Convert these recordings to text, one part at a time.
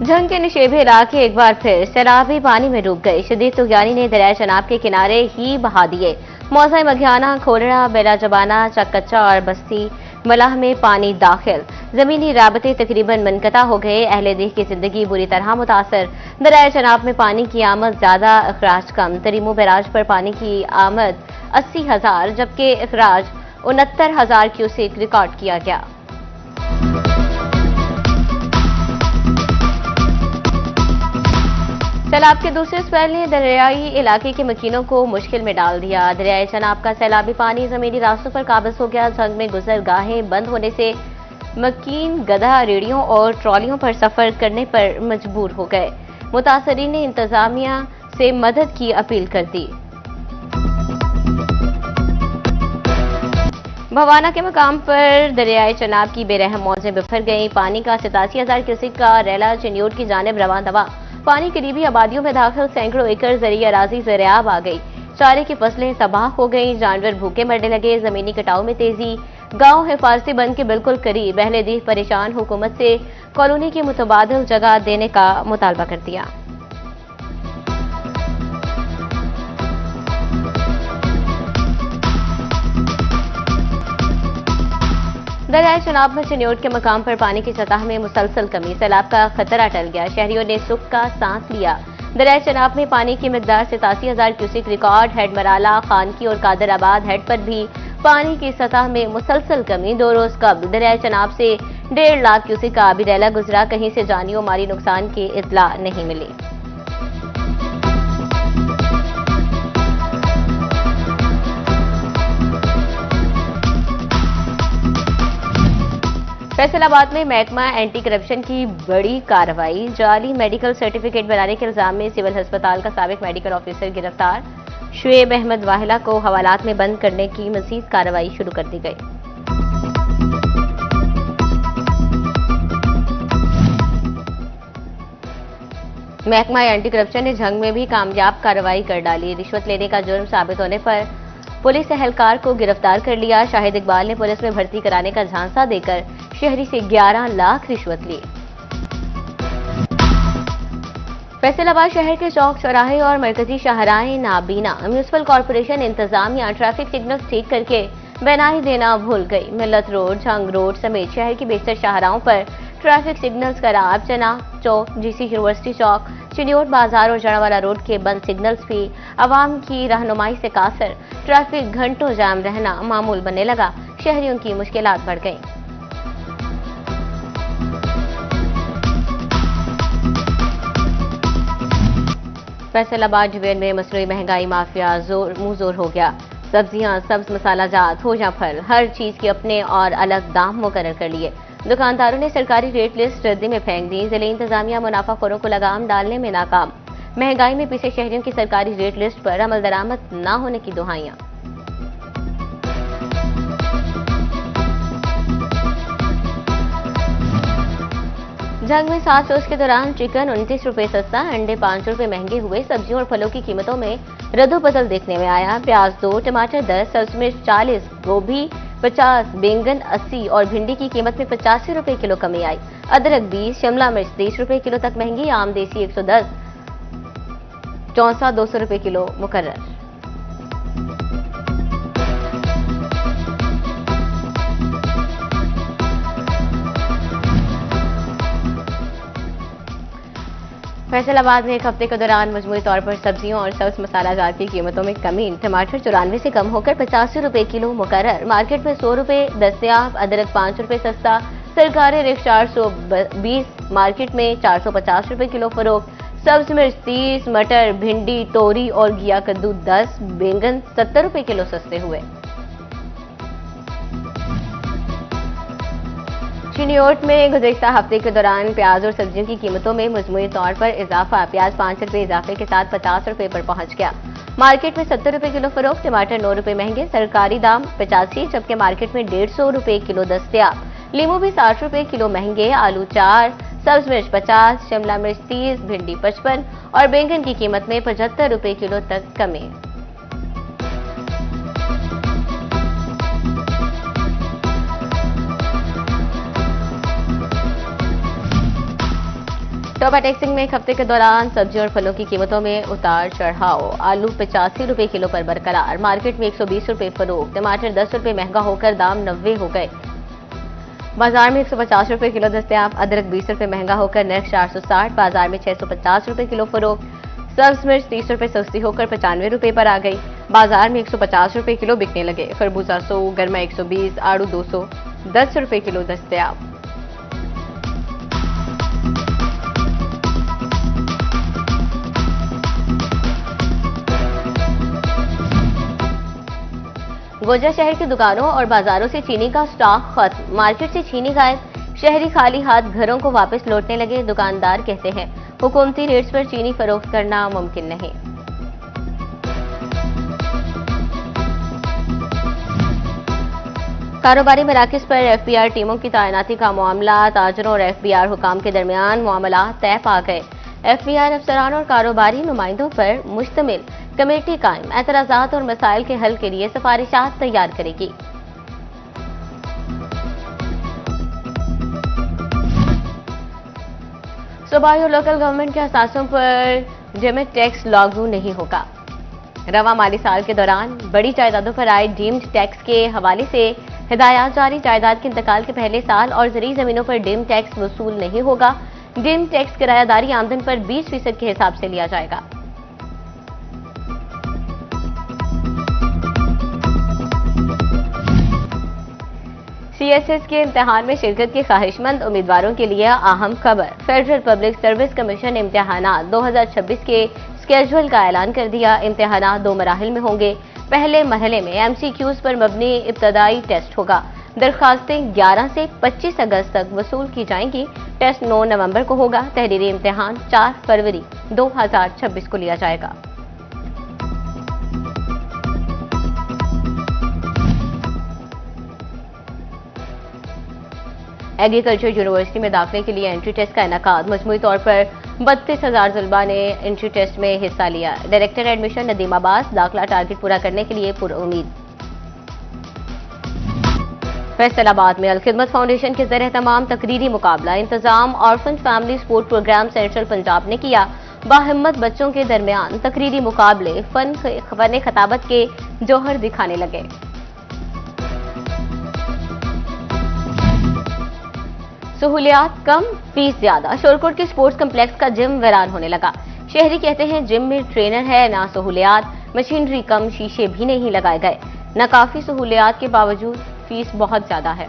झंग के निशेबे इलाके एक बार फिर सैलाबी पानी में डूब गए। शदीद तूफानी ने दरिया चनाब के किनारे ही बहा दिए। मौसा मघियाना, खोलड़ा, बेला जबाना, चकच्चा और बस्ती मलाह में पानी दाखिल। जमीनी राबते तकरीबन मुनक़ता हो गए। अहले दीह की जिंदगी बुरी तरह मुतासर। दरिया चनाब में पानी की आमद ज्यादा, अखराज कम। तरीमू बैराज पर पानी की आमद 80,000 जबकि अखराज 69,000 क्यूसेक रिकॉर्ड किया गया। सैलाब के दूसरे स्पेल ने दरियाई इलाके के मकीनों को मुश्किल में डाल दिया। दरियाई चनाब का सैलाबी पानी जमीनी रास्तों पर काबिज हो गया। झंग में गुजरगाहें बंद होने से मकीन गधा, रेड़ियों और ट्रॉलियों पर सफर करने पर मजबूर हो गए। मुतासरीन ने इंतजामिया से मदद की अपील कर दी। भवाना के मकाम पर दरियाई चनाब की बेरहम मौजें बिफर गईं। पानी का 87,000 क्यूसेक का रेला चिन्योट की जानिब रवां दवा। पानी करीबी आबादियों में दाखिल सैकड़ों एकड़ जरिए अराजी ज़रियाब आ गई। चारे की फसलें तबाह हो गईं। जानवर भूखे मरने लगे। जमीनी कटाव में तेजी। गांव हिफाजती बंद के बिल्कुल करीब। अहले दीह परेशान हुकूमत से कॉलोनी की मुतबादिल जगह देने का मुतालबा कर दिया। दरियाई चनाब में चिन्योट के मकाम पर पानी की सतह में मुसलसल कमी। सैलाब का खतरा टल गया। शहरियों ने सुख का सांस लिया। दरियाई चनाब में पानी की मिकदार 87,000 cusec record. Head Marala, Khanki और कादराबाद हेड पर भी पानी की सतह में मुसलसल कमी। 2 रोज कबल दरियाई चनाब से 1.5 लाख क्यूसेक का आबी रैला गुजरा। कहीं से जानी और माली नुकसान की इत्तला नहीं मिली। फैसलाबाद में महकमा एंटी करप्शन की बड़ी कार्रवाई। जाली मेडिकल सर्टिफिकेट बनाने के इल्जाम में सिविल अस्पताल का साबिक मेडिकल ऑफिसर गिरफ्तार। शुएब अहमद वाहिला को हवालात में बंद करने की मजीद कार्रवाई शुरू कर दी गई। महकमा एंटी करप्शन ने झंग में भी कामयाब कार्रवाई कर डाली। रिश्वत लेने का जुर्म साबित होने पर पुलिस एहलकार को गिरफ्तार कर लिया। शाहिद इकबाल ने पुलिस में भर्ती कराने का झांसा देकर शहरी से 11 लाख रिश्वत ली। फैसलाबाद शहर के चौक चौराहे और मरकजी शाहराहें नाबीना। म्यूनिसिपल कॉर्पोरेशन इंतजामिया ट्रैफिक सिग्नल ठीक करके बनाई देना भूल गई। मिल्लत रोड, झंग रोड समेत शहर की बेशतर शाहराहों पर ट्रैफिक सिग्नल्स खराब। चना चौक, जीसी यूनिवर्सिटी चौक, चिन्योट बाजार और जड़ावाला रोड के बंद सिग्नल्स भी आवाम की रहनुमाई से कासर। ट्रैफिक घंटों जाम रहना मामूल बनने लगा। शहरियों की मुश्किलात बढ़ गईं। फैसलाबाद डिवीजन में मसनूई महंगाई माफिया मुंह जोर हो गया। सब्जियां, सब्ज मसाला जात हो या फल, हर चीज के अपने और अलग दाम मुकर्रर कर लिए। दुकानदारों ने सरकारी रेट लिस्ट रद्दी में फेंक दी। जिले इंतजामिया मुनाफाखोरों को लगाम डालने में नाकाम। महंगाई में पिसे शहरियों की सरकारी रेट लिस्ट पर अमल दरामद न होने की दुहाइयां। झंग में 7 रोज के दौरान चिकन 29 रुपए सस्ता, अंडे 5 रुपए महंगे हुए। सब्जियों और फलों की कीमतों में रद्दोबदल देखने में आया। प्याज 2, टमाटर 10, सब्ज मिर्च 40, गोभी 50, बैंगन 80 और भिंडी की कीमत में 85 रुपए किलो कमी आई। अदरक 20, शिमला मिर्च 30 रुपए किलो तक महंगी। आम देसी 110, चौसा 200 रुपए किलो मुकर्रर। फैसलाबाद में एक हफ्ते के दौरान मजमूई तौर पर सब्जियों और सब्ज मसाला जात की कीमतों में कमी। टमाटर 94 से कम होकर 85 रुपए किलो मुकर्रर। मार्केट में 100 रुपए दस्तयाब। अदरक 5 रुपए सस्ता। सरकारी रेट 420, मार्केट में 450 रुपए किलो फरोख्त। सब्ज मिर्च 30, मटर, भिंडी, तोरी और घिया कद्दू 10, बैंगन 70 रुपए किलो सस्ते हुए। चिन्योट में गुज़श्ता हफ्ते के दौरान प्याज और सब्जियों की कीमतों में मजमूई तौर पर इजाफा। प्याज 5 रुपए इजाफे के साथ 50 रुपए पर पहुंच गया। मार्केट में 70 रुपए किलो फरोख्त। टमाटर 9 रुपए महंगे। सरकारी दाम 85 जबकि मार्केट में 150 रुपए किलो दस्तयाब। लीमू भी 60 रुपए किलो महंगे। आलू 4, सब्ज मिर्च 50, शिमला मिर्च 30, भिंडी 55 और बैंगन की कीमत में 75 रुपए किलो तक कमी। शोभा टेक्सटिंग में एक हफ्ते के दौरान सब्जी और फलों की कीमतों में उतार चढ़ाव। आलू 85 रुपए किलो पर बरकरार, मार्केट में 120 रुपए फरोख्त। टमाटर 10 रुपए महंगा होकर दाम 90 हो गए। बाजार में 150 रुपए किलो दस्तयाब। अदरक 20 रुपए महंगा होकर नर्ख 460, बाजार में 650 रुपए किलो फरोख्त। सब्ज मिर्च 30 रुपए सस्ती होकर 95 रुपए पर आ गई। बाजार में 150 रुपए किलो बिकने लगे। खरबूजा 100, गरमा 120, आड़ू 210 रुपए किलो दस्तयाब। गोजा शहर की दुकानों और बाजारों से चीनी का स्टॉक खत्म। मार्केट से चीनी गायब। शहरी खाली हाथ घरों को वापस लौटने लगे। दुकानदार कहते हैं हुकूमती रेट्स पर चीनी फरोख्त करना मुमकिन नहीं। कारोबारी मराकज पर एफबीआर टीमों की तैनाती का मामला। ताजरों और एफबीआर हुकाम के दरमियान मामला तय पा गए। एफबीआर अफसरान और कारोबारी नुमाइंदों पर मुश्तमिल कमेटी कायम, एतराजात और मसाइल के हल के लिए सिफारिशात तैयार करेगी। सूबाई और लोकल गवर्नमेंट के असासों पर डीम्ड टैक्स लागू नहीं होगा। रवा माली साल के दौरान बड़ी जायदादों पर आए डीम्ड टैक्स के हवाले से हिदायत जारी। जायदाद के इंतकाल के पहले साल और ज़रूरी जमीनों पर डीम्ड टैक्स वसूल नहीं होगा। डीम्ड टैक्स किरायादारी आमदन पर 20% के हिसाब से लिया जाएगा। सीएसएस के इम्तिहान में शिरकत की ख्वाहिशमंद उम्मीदवारों के लिए अहम खबर। फेडरल पब्लिक सर्विस कमीशन इम्तिहानात 2026 के स्केड्यूल का ऐलान कर दिया। इम्तिहानात 2 मराहिल में होंगे। पहले मरहले में एमसीक्यूज पर मबनी इब्तदाई टेस्ट होगा। दरखास्तें 11 से 25 अगस्त तक वसूल की जाएंगी। टेस्ट 9 नवंबर को होगा। तहरीरी इम्तिहान 4 फरवरी 2026 को लिया जाएगा। एग्रीकल्चर यूनिवर्सिटी में दाखिले के लिए एंट्री टेस्ट का इनेकाद। मजमूई तौर पर 32,000 तलबा ने एंट्री टेस्ट में हिस्सा लिया। डायरेक्टर एडमिशन नदीम अब्बास दाखिला टारगेट पूरा करने के लिए पुरउम्मीद। फैसलाबाद में अल-खिदमत फाउंडेशन के ज़रिए तमाम तकरीरी मुकाबला इंतजाम orphan family sport programme central Punjab ने किया। बाहिम्मत बच्चों के दरमियान तकरीरी मुकाबले फन खताबत के जौहर दिखाने लगे। सहूलियात कम, फीस ज्यादा। शोरकोट के स्पोर्ट्स कम्प्लेक्स का जिम वीरान होने लगा। शहरी कहते हैं जिम में ट्रेनर है ना सहूलियात, मशीनरी कम, शीशे भी नहीं लगाए गए। नाकाफी सहूलियात के बावजूद फीस बहुत ज्यादा है।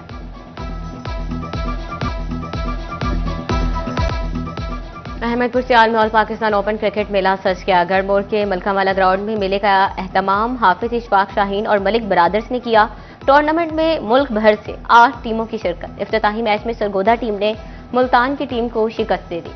अहमदपुर से ऑल पाकिस्तान ओपन क्रिकेट मेला सज गया। गढ़मोर के मलकावाला ग्राउंड में मेले का एहतमाम हाफिज इशफाक शाहीन और मलिक ब्रादर्स ने किया। टूर्नामेंट में मुल्क भर से 8 टीमों की शिरकत। इफ्तिताही मैच में सरगोदा टीम ने मुल्तान की टीम को शिकस्त दे दी।